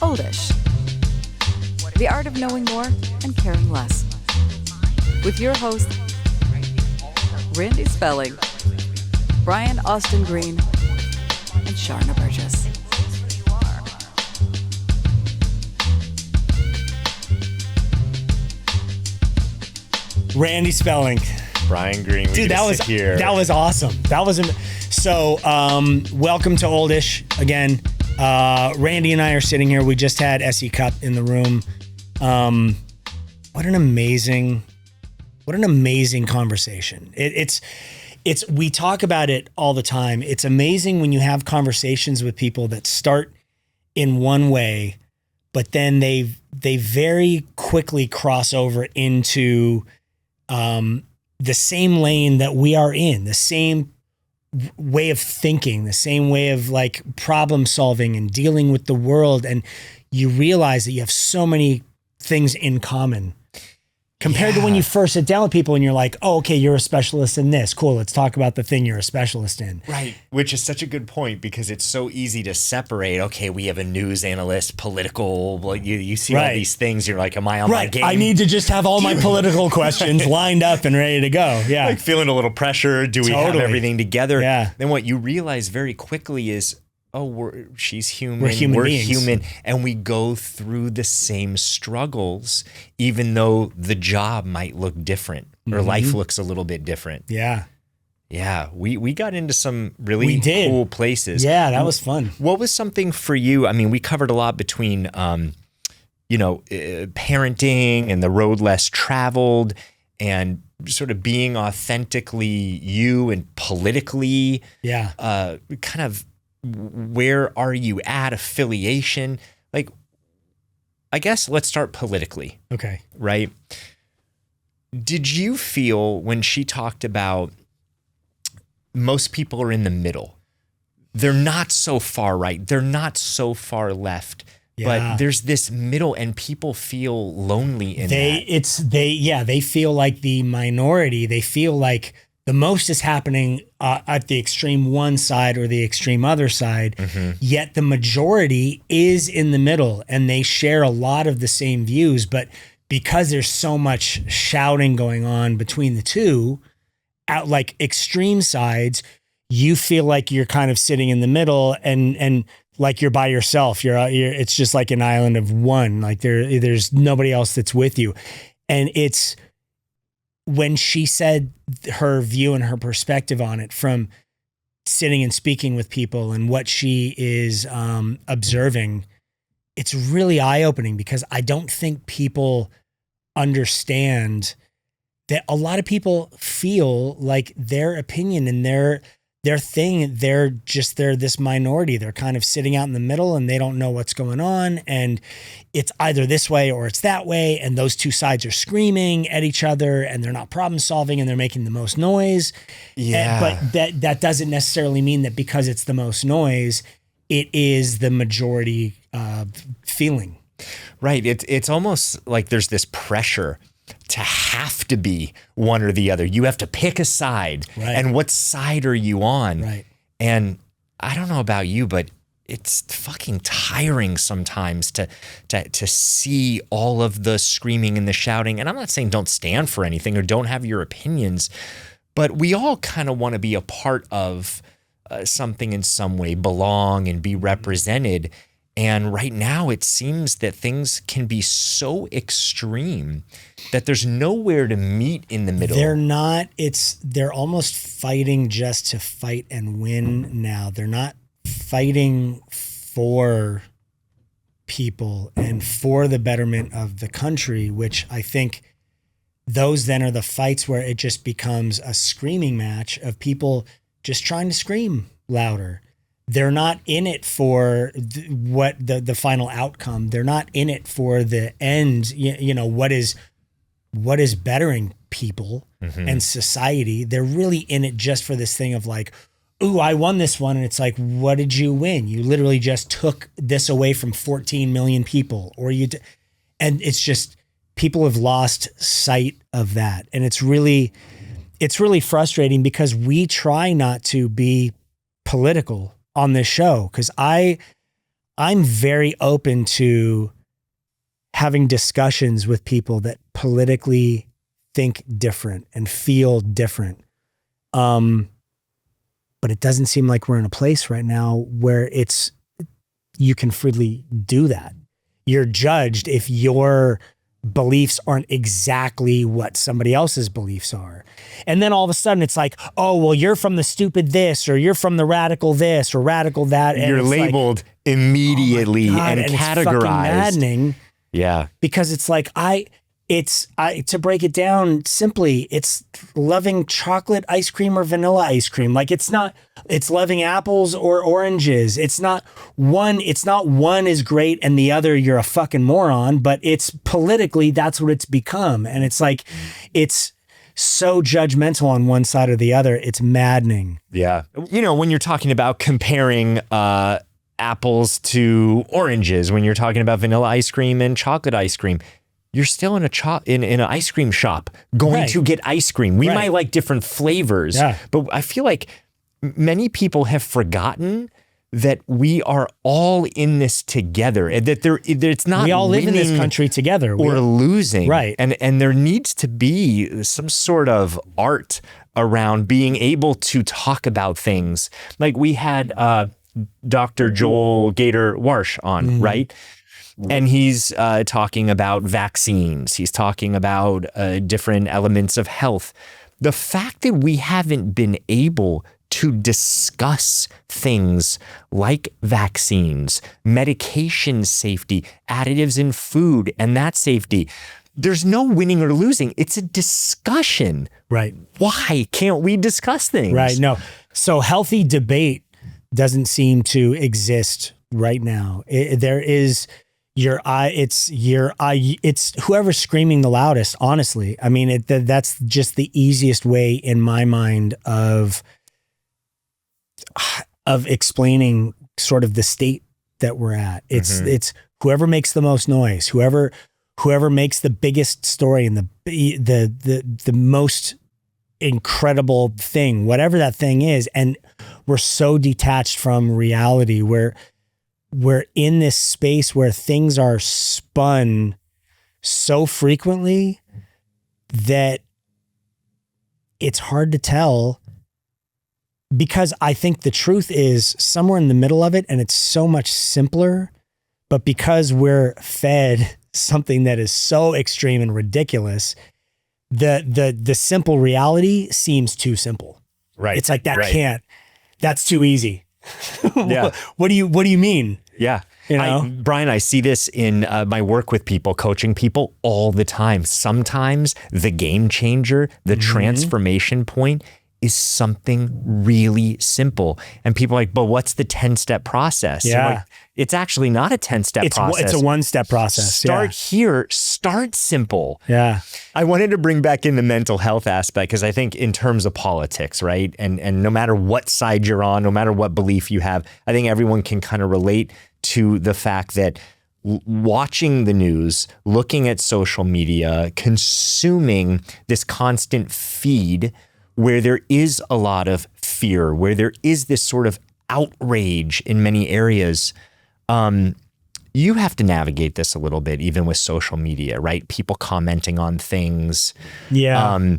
Oldish. The art of knowing more and caring less. With your hosts, Randy Spelling, Brian Austin Green, and Sharna Burgess. Randy Spelling. Brian Green. Dude, that was awesome. Welcome to Oldish again. Randy and I are sitting here. We just had SE Cupp in the room. What an amazing conversation. It's we talk about it all the time. It's amazing when you have conversations with people that start in one way, but then they very quickly cross over into the same lane that we are in, the same way of thinking, the same way of like problem solving and dealing with the world. And you realize that you have so many things in common compared to when you first sit down with people and you're like, oh, okay, you're a specialist in this. Cool. Let's talk about the thing you're a specialist in. Right. Which is such a good point because it's so easy to separate. Okay, we have a news analyst, political, well, you see all these things. You're like, am I on my game? I need to just have all my political questions lined up and ready to go. Yeah. Like feeling a little pressure. Do we have everything together? Yeah. Then what you realize very quickly is, she's human. We're beings. Human, and we go through the same struggles, even though the job might look different or life looks a little bit different. Yeah. Yeah. We got into some really cool places. Yeah, that was fun. What was something for you? I mean, we covered a lot between, parenting and the road less traveled and sort of being authentically you and politically, kind of, where are you at, affiliation? Like, I guess let's start politically. Okay. Right? Did you feel when she talked about most people are in the middle? They're not so far right. They're not so far left. But there's this middle and people feel lonely in that. They feel like the minority. They feel like the most is happening at the extreme one side or the extreme other side, yet the majority is in the middle and they share a lot of the same views. But because there's so much shouting going on between the two, at like extreme sides, you feel like you're kind of sitting in the middle and like you're by yourself. It's just like an island of one. Like there's nobody else that's with you, and it's. When she said her view and her perspective on it from sitting and speaking with people and what she is observing, it's really eye-opening because I don't think people understand that a lot of people feel like their opinion and their thing, they're this minority. They're kind of sitting out in the middle and they don't know what's going on. And it's either this way or it's that way. And those two sides are screaming at each other and they're not problem solving and they're making the most noise. Yeah. But that doesn't necessarily mean that because it's the most noise, it is the majority feeling. Right. It's almost like there's this pressure to have to be one or the other. You have to pick a side. Right. And what side are you on? Right. And I don't know about you, but it's fucking tiring sometimes to see all of the screaming and the shouting. And I'm not saying don't stand for anything or don't have your opinions, but we all kind of want to be a part of something in some way, belong and be represented. And right now it seems that things can be so extreme that there's nowhere to meet in the middle. They're almost fighting just to fight and win now. They're not fighting for people and for the betterment of the country, which I think those then are the fights where it just becomes a screaming match of people just trying to scream louder. They're not in it for what the final outcome. They're not in it for the end, what is bettering people and society. They're really in it just for this thing of like, ooh, I won this one. And it's like, what did you win? You literally just took this away from 14 million people and it's just, people have lost sight of that. And it's really frustrating because we try not to be political on this show. Cause I I'm very open to having discussions with people that politically think different and feel different. But it doesn't seem like we're in a place right now where you can freely do that. You're judged if your beliefs aren't exactly what somebody else's beliefs are. And then all of a sudden it's like, oh, well, you're from the stupid this, or you're from the radical this or radical that. And you're labeled immediately and categorized. categorized. It's fucking maddening. Yeah. Because it's like, to break it down simply, it's loving chocolate ice cream or vanilla ice cream. Like it's loving apples or oranges. It's not one is great and the other you're a fucking moron, but it's politically, that's what it's become. And it's like, it's so judgmental on one side or the other. It's maddening. Yeah. You know, when you're talking about comparing, apples to oranges, when you're talking about vanilla ice cream and chocolate ice cream, you're still in an ice cream shop going to get ice cream. We might like different flavors, but I feel like many people have forgotten that we are all in this together, and that it's not we all live in this country together or losing. Right. And there needs to be some sort of art around being able to talk about things. Like we had Dr. Joel Gator Warsh on, right? And he's talking about vaccines. He's talking about different elements of health. The fact that we haven't been able to discuss things like vaccines, medication safety, additives in food, and that safety, there's no winning or losing. It's a discussion. Right. Why can't we discuss things? Right. No. So healthy debate doesn't seem to exist right now. There is... it's whoever's screaming the loudest, honestly. I mean, that's just the easiest way in my mind of explaining sort of the state that we're at. It's whoever makes the most noise, whoever makes the biggest story and the most incredible thing, whatever that thing is. And we're so detached from reality where we're in this space where things are spun so frequently that it's hard to tell, because I think the truth is somewhere in the middle of it, and it's so much simpler, but because we're fed something that is so extreme and ridiculous, the simple reality seems too simple. Right. It's like that's too easy. Yeah. What do you mean? Yeah. You know? Brian, I see this in my work with people, coaching people all the time. Sometimes the game changer, the transformation point is something really simple. And people are like, but what's the 10-step process? Yeah. Like, it's actually not a 10-step process. It's a one-step process. Start here, start simple. Yeah. I wanted to bring back in the mental health aspect, because I think in terms of politics, right? And no matter what side you're on, no matter what belief you have, I think everyone can kind of relate to the fact that watching the news, looking at social media, consuming this constant feed where there is a lot of fear, where there is this sort of outrage in many areas, you have to navigate this a little bit, even with social media, right? People commenting on things. Yeah.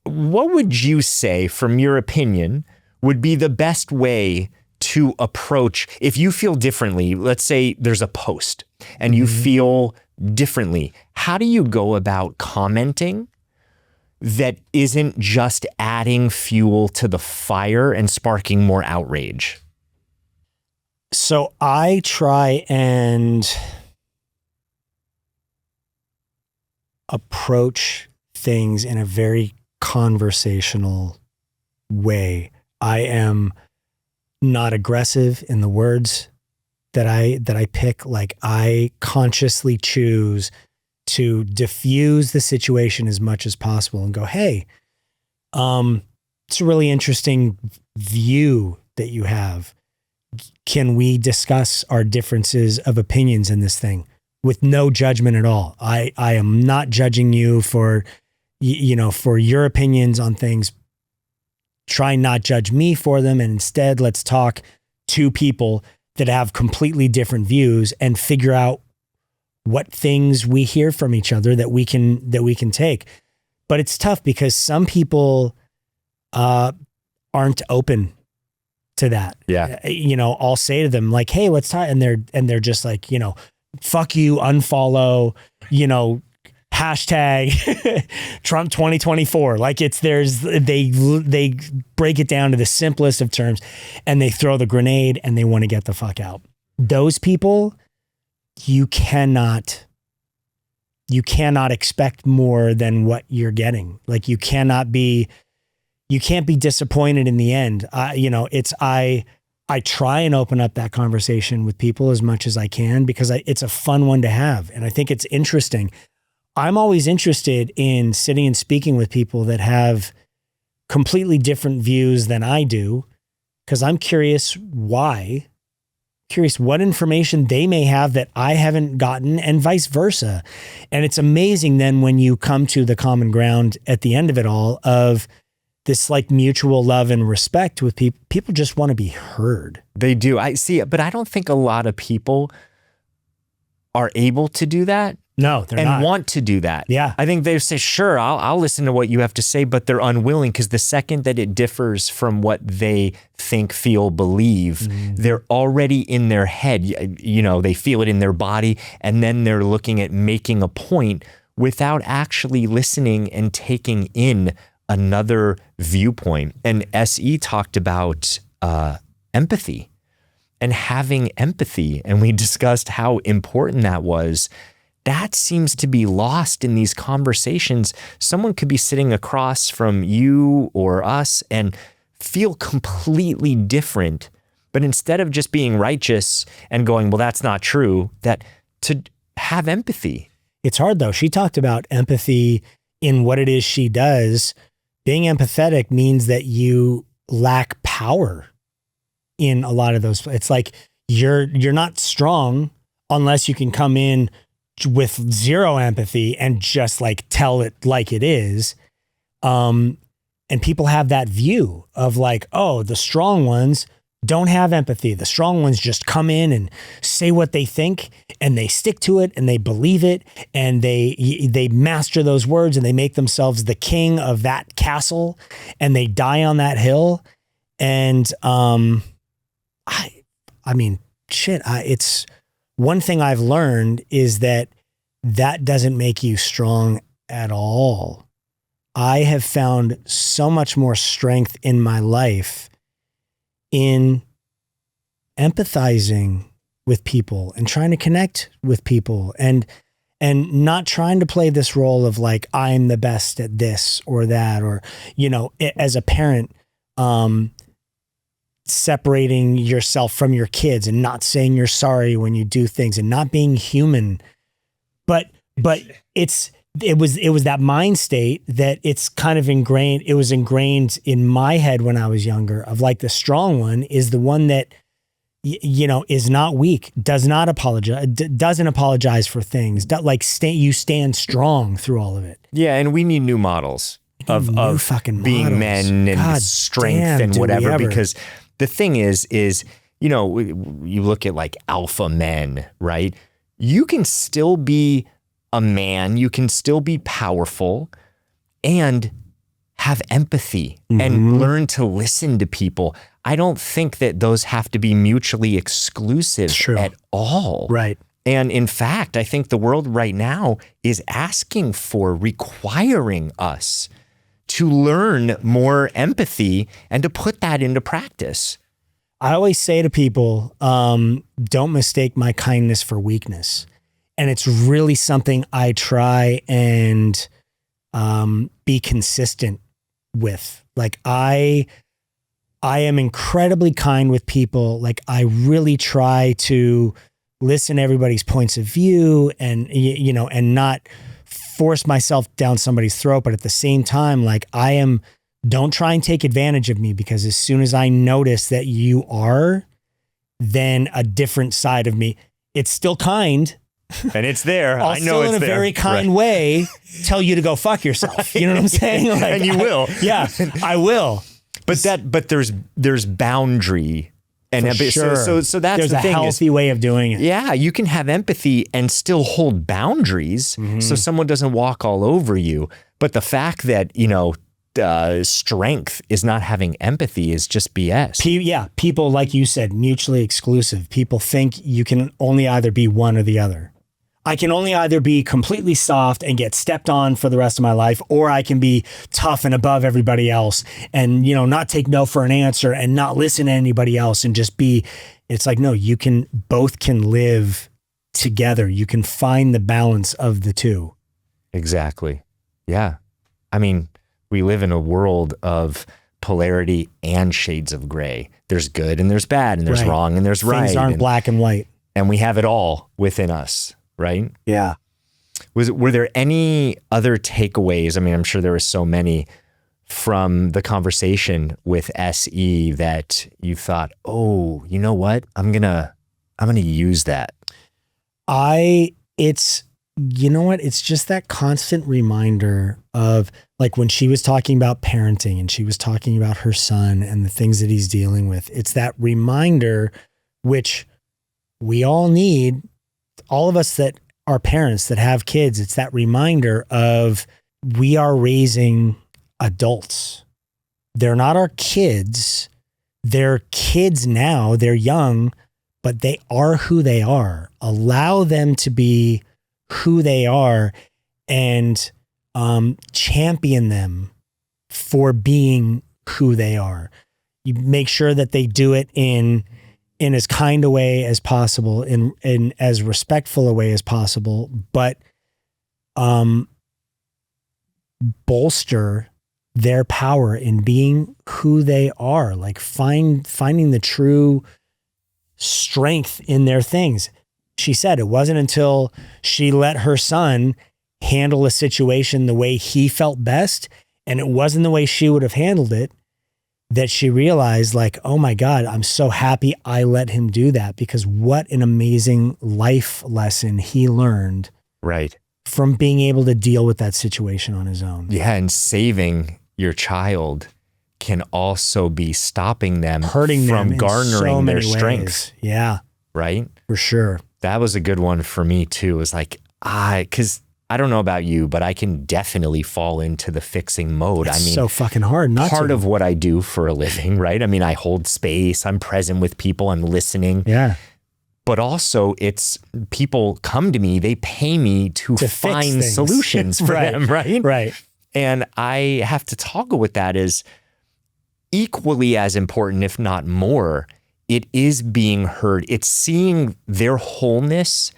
What would you say, from your opinion, would be the best way to approach, if you feel differently? Let's say there's a post and you feel differently. How do you go about commenting that isn't just adding fuel to the fire and sparking more outrage? So I try and approach things in a very conversational way. I am not aggressive in the words that I pick. Like, I consciously choose to diffuse the situation as much as possible and go, hey, it's a really interesting view that you have. Can we discuss our differences of opinions in this thing with no judgment at all? I am not judging you for, for your opinions on things. Try not judge me for them. And instead, let's talk two people that have completely different views and figure out what things we hear from each other that we can take. But it's tough because some people aren't open to that. Yeah. I'll say to them like, hey, let's talk. And they're just like, fuck you, unfollow, hashtag Trump 2024. Like they break it down to the simplest of terms and they throw the grenade and they want to get the fuck out. Those people, you cannot expect more than what you're getting. Like you can't be disappointed in the end. I try and open up that conversation with people as much as I can because it's a fun one to have. And I think it's interesting. I'm always interested in sitting and speaking with people that have completely different views than I do, because I'm curious what information they may have that I haven't gotten, and vice versa. And it's amazing then when you come to the common ground at the end of it all of this like mutual love and respect with people. People just want to be heard. They do. I see it, but I don't think a lot of people are able to do that. No, they're not. And want to do that. Yeah. I think they say, sure, I'll listen to what you have to say, but they're unwilling because the second that it differs from what they think, feel, believe, they're already in their head. They feel it in their body, and then they're looking at making a point without actually listening and taking in another viewpoint. And SE talked about empathy and having empathy, and we discussed how important that was. That seems to be lost in these conversations. Someone could be sitting across from you or us and feel completely different. But instead of just being righteous and going, well, that's not true, that to have empathy. It's hard though. She talked about empathy in what it is she does. Being empathetic means that you lack power in a lot of those. It's like you're not strong unless you can come in with zero empathy and just like tell it like it is. And people have that view of like, oh, the strong ones don't have empathy. The strong ones just come in and say what they think and they stick to it and they believe it and they master those words and they make themselves the king of that castle and they die on that hill. And it's one thing I've learned is that doesn't make you strong at all. I have found so much more strength in my life in empathizing with people and trying to connect with people and not trying to play this role of like, I'm the best at this or that, or, as a parent, separating yourself from your kids and not saying you're sorry when you do things and not being human. But it was that mind state that it's kind of ingrained. It was ingrained in my head when I was younger of like the strong one is the one that, is not weak, does not apologize, doesn't apologize for things. You stand strong through all of it. Yeah. And we need new models of being men and God strength and whatever, because the thing is, you look at like alpha men, right? You can still be a man, you can still be powerful and have empathy and learn to listen to people. I don't think that those have to be mutually exclusive at all. Right. And in fact, I think the world right now is requiring us to learn more empathy and to put that into practice. I always say to people, don't mistake my kindness for weakness. And it's really something I try and be consistent with. Like I am incredibly kind with people. Like I really try to listen to everybody's points of view and, and not force myself down somebody's throat. But at the same time, like don't try and take advantage of me, because as soon as I notice that you are, then a different side of me, it's still kind. And it's there. I'll I know it's in a there. very kind way tell you to go fuck yourself. You know what I'm saying? Like, and you will. I will. But there's boundary And For sure. so that's There's the a thing healthy way of doing it. yeah, you can have empathy and still hold boundaries so someone doesn't walk all over you. But the fact that, strength is not having empathy is just BS. People, like you said, mutually exclusive. People think you can only either be one or the other. I can only either be completely soft and get stepped on for the rest of my life, or I can be tough and above everybody else and, not take no for an answer and not listen to anybody else and just be, it's like, no, both can live together. You can find the balance of the two. Exactly. Yeah. I mean, we live in a world of polarity and shades of gray. There's good and there's bad and there's wrong and there's right. Things aren't black and white. And we have it all within us. Right? Yeah. Were there any other takeaways? I mean, I'm sure there were so many from the conversation with SE that you thought, oh, you know what? I'm gonna use that. It's just that constant reminder of, like, when she was talking about parenting and she was talking about her son and the things that he's dealing with. It's that reminder, which we all need. All of us that are parents that have kids, it's that reminder of, we are raising adults. They're not our kids. They're kids now. They're young, but they are who they are. Allow them to be who they are and champion them for being who they are. You make sure that they do it in as kind a way as possible, in as respectful a way as possible, but bolster their power in being who they are, like finding the true strength in their things. She said it wasn't until she let her son handle a situation the way he felt best, and it wasn't the way she would have handled it, that she realized, like, oh my God, I'm so happy I let him do that, because what an amazing life lesson he learned. Right. From being able to deal with that situation on his own. Yeah. And saving your child can also be stopping them hurting from them garnering their ways. strength. Yeah. Right. For sure. That was a good one for me too. It was like, because I don't know about you, but I can definitely fall into the fixing mode. It's so fucking hard not part to. of what I do for a living, right? I mean, I hold space, I'm present with people, I'm listening. Yeah. But also it's people come to me, they pay me to find solutions for them, right? Right. And I have to toggle with that as equally as important, if not more. It is being heard. It's seeing their wholeness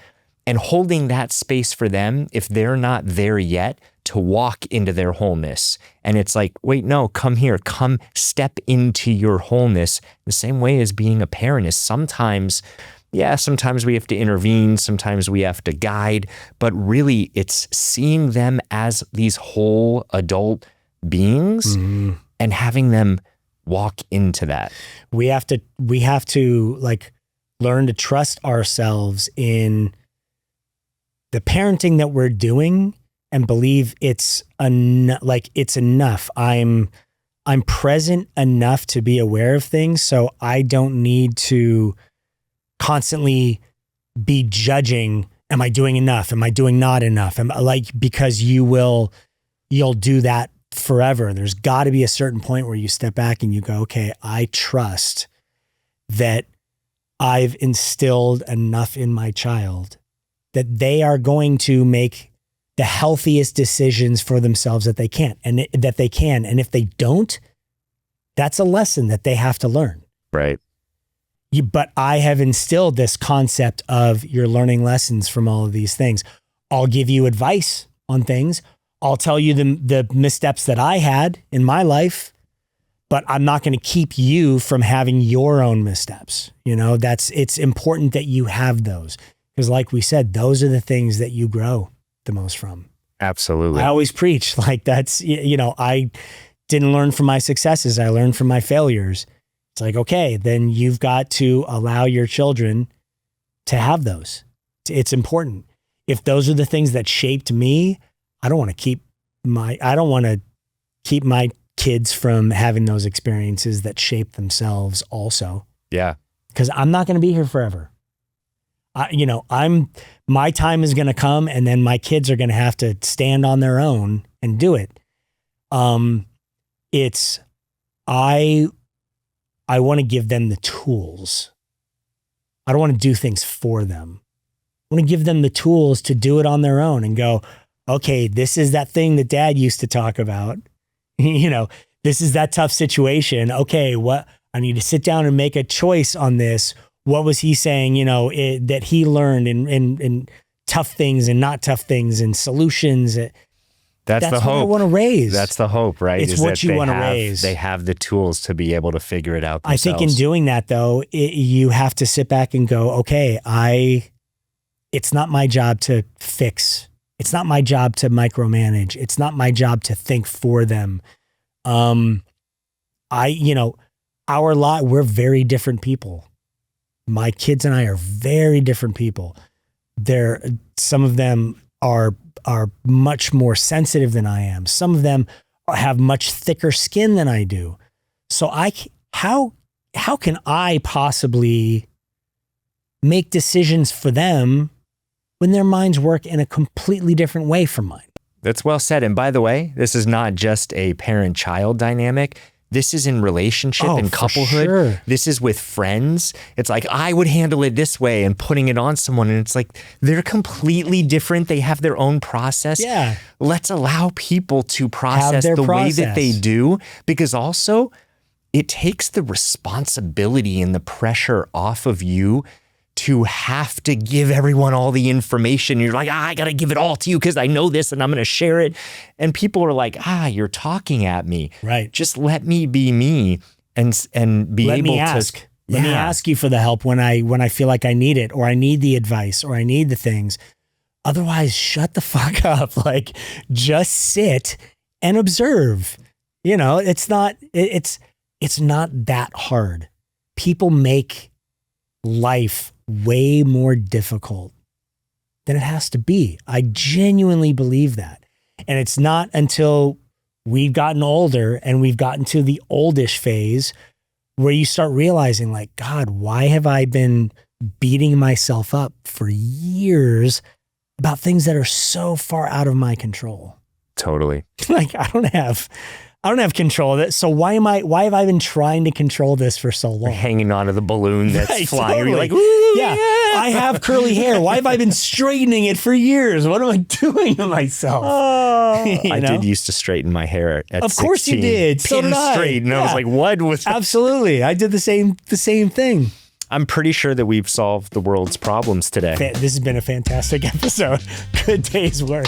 and holding that space for them, if they're not there yet, to walk into their wholeness. And it's like, wait, no, come here, come step into your wholeness. The same way as being a parent is sometimes we have to intervene, sometimes we have to guide, but really it's seeing them as these whole adult beings and having them walk into that. We have to like learn to trust ourselves in the parenting that we're doing and believe it's enough. I'm present enough to be aware of things, so I don't need to constantly be judging. Am I doing enough? Am I doing not enough? Because you'll do that forever. There's got to be a certain point where you step back and you go, okay, I trust that I've instilled enough in my child that they are going to make the healthiest decisions for themselves that they can. And if they don't, that's a lesson that they have to learn. Right. But I have instilled this concept of you're learning lessons from all of these things. I'll give you advice on things. I'll tell you the missteps that I had in my life, but I'm not going to keep you from having your own missteps. It's important that you have those. Because like we said, those are the things that you grow the most from. Absolutely. I always preach like that's, I didn't learn from my successes. I learned from my failures. It's like, okay, then you've got to allow your children to have those. It's important. If those are the things that shaped me, I don't want to keep my kids from having those experiences that shape themselves also. Yeah. because I'm not going to be here forever. My time is going to come, and then my kids are going to have to stand on their own and do it. I want to give them the tools. I don't want to do things for them. I want to give them the tools to do it on their own and go, okay, this is that thing that Dad used to talk about. This is that tough situation. Okay, what I need to sit down and make a choice on this. What was he saying, that he learned in tough things and not tough things and solutions. That's the hope. What I want to raise. That's the hope, right? It's what you want to raise. They have the tools to be able to figure it out themselves. I think in doing that, though, you have to sit back and go, okay, it's not my job to fix. It's not my job to micromanage. It's not my job to think for them. We're very different people. My kids and I are very different people. Some of them are much more sensitive than I am. Some of them have much thicker skin than I do. So how can I possibly make decisions for them when their minds work in a completely different way from mine? That's well said. And by the way, this is not just a parent-child dynamic. This is in relationship and couplehood. Sure. This is with friends. It's like, I would handle it this way and putting it on someone. And it's like, they're completely different. They have their own process. Yeah. Let's allow people to process the way that they do, because also it takes the responsibility and the pressure off of you to have to give everyone all the information. You're like, I got to give it all to you because I know this and I'm going to share it. And people are like, you're talking at me. Right. Just let me be me and be able to ask. Let me ask you for the help when I feel like I need it, or I need the advice, or I need the things. Otherwise, shut the fuck up. Like, just sit and observe. It's not that hard. People make life way more difficult than it has to be. I genuinely believe that. And it's not until we've gotten older and we've gotten to the oldish phase where you start realizing, like, God, why have I been beating myself up for years about things that are so far out of my control? Totally. Like, I don't have control of it. So why have I been trying to control this for so long? Hanging onto the balloon that's right, flying. Totally. You're like, ooh, yeah, I have curly hair. Why have I been straightening it for years? What am I doing to myself? I did used to straighten my hair at 16. Of course you did. So did I. Straight. And I was like, what was that? Absolutely. I did the same thing. I'm pretty sure that we've solved the world's problems today. This has been a fantastic episode. Good day's work.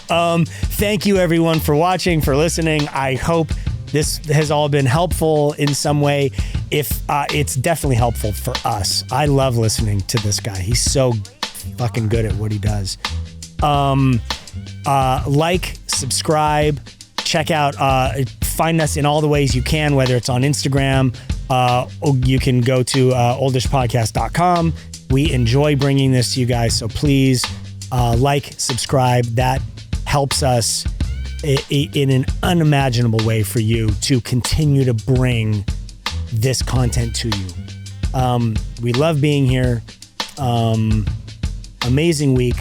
Thank you everyone for watching, for listening. I hope this has all been helpful in some way. If it's definitely helpful for us. I love listening to this guy. He's so fucking good at what he does. Like, subscribe, check out, find us in all the ways you can, whether it's on Instagram, you can go to oldishpodcast.com. We enjoy bringing this to you guys, so please like, subscribe. That helps us in an unimaginable way for you to continue to bring this content to you. We love being here. Amazing week,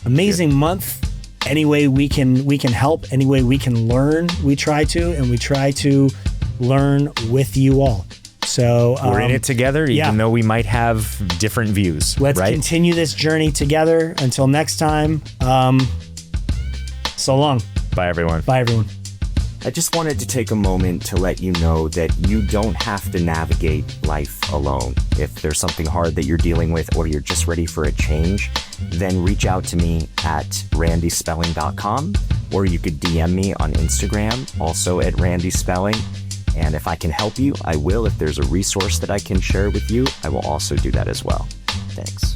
amazing month. Any way we can help, any way we can learn, we try to learn with you all. So we're in it together, even though we might have different views. Let's continue this journey together. Until next time, so long. Bye, everyone. Bye, everyone. I just wanted to take a moment to let you know that you don't have to navigate life alone. If there's something hard that you're dealing with, or you're just ready for a change, then reach out to me at randyspelling.com, or you could DM me on Instagram, also at randyspelling. And if I can help you, I will. If there's a resource that I can share with you, I will also do that as well. Thanks.